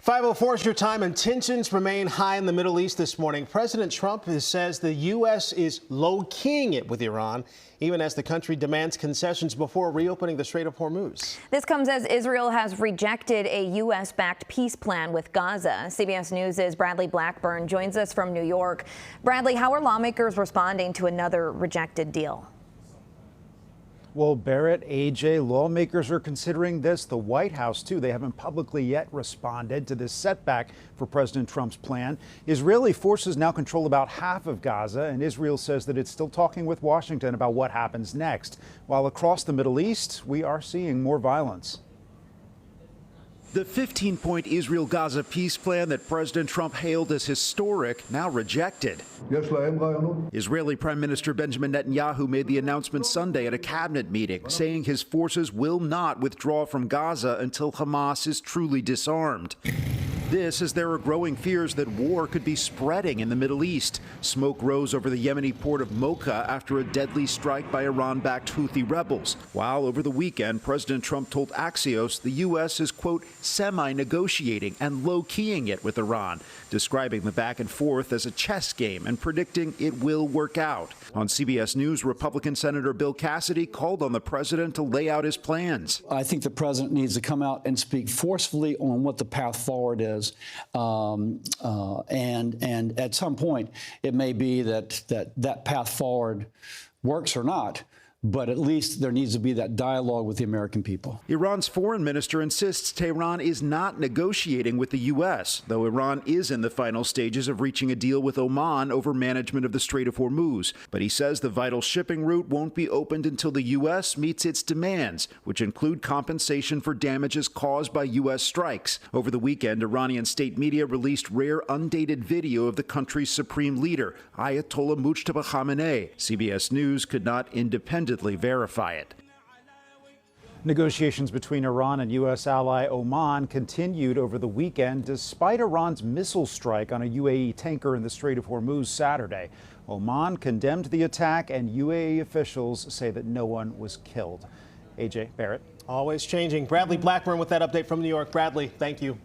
5:04 is your time, and tensions remain high in the Middle East this morning. President Trump says the U.S. is low-keying it with Iran, even as the country demands concessions before reopening the Strait of Hormuz. This comes as Israel has rejected a U.S.-backed peace plan with Gaza. CBS News' Bradley Blackburn joins us from New York. Bradley, how are lawmakers responding to another rejected deal? Well, Barrett, AJ, lawmakers are considering this. The White House, too. They haven't publicly yet responded to this setback for President Trump's plan. Israeli forces now control about half of Gaza, and Israel says that it's still talking with Washington about what happens next. While across the Middle East, we are seeing more violence. The 15-point Israel-Gaza peace plan that President Trump hailed as historic, now rejected. Israeli Prime Minister Benjamin Netanyahu made the announcement Sunday at a cabinet meeting, saying his forces will not withdraw from Gaza until Hamas is truly disarmed. This as there are growing fears that war could be spreading in the Middle East. Smoke rose over the Yemeni port of Mocha after a deadly strike by Iran-backed Houthi rebels. While over the weekend, President Trump told Axios the U.S. is, quote, semi-negotiating and low-keying it with Iran, describing the back and forth as a chess game and predicting it will work out. On CBS News, Republican Senator Bill Cassidy called on the president to lay out his plans. I think the president needs to come out and speak forcefully on what the path forward is. And at some point, it may be that path forward works or not. But at least there needs to be that dialogue with the American people. Iran's foreign minister insists Tehran is not negotiating with the U.S., though Iran is in the final stages of reaching a deal with Oman over management of the Strait of Hormuz. But he says the vital shipping route won't be opened until the U.S. meets its demands, which include compensation for damages caused by U.S. strikes. Over the weekend, Iranian state media released rare, undated video of the country's supreme leader, Ayatollah Mujtaba Khamenei. CBS News could not independently verify it. Negotiations between Iran and U.S. ally Oman continued over the weekend despite Iran's missile strike on a UAE tanker in the Strait of Hormuz Saturday. Oman condemned the attack, and UAE officials say that no one was killed. AJ, Barrett. Always changing. Bradley Blackburn with that update from New York. Bradley, thank you.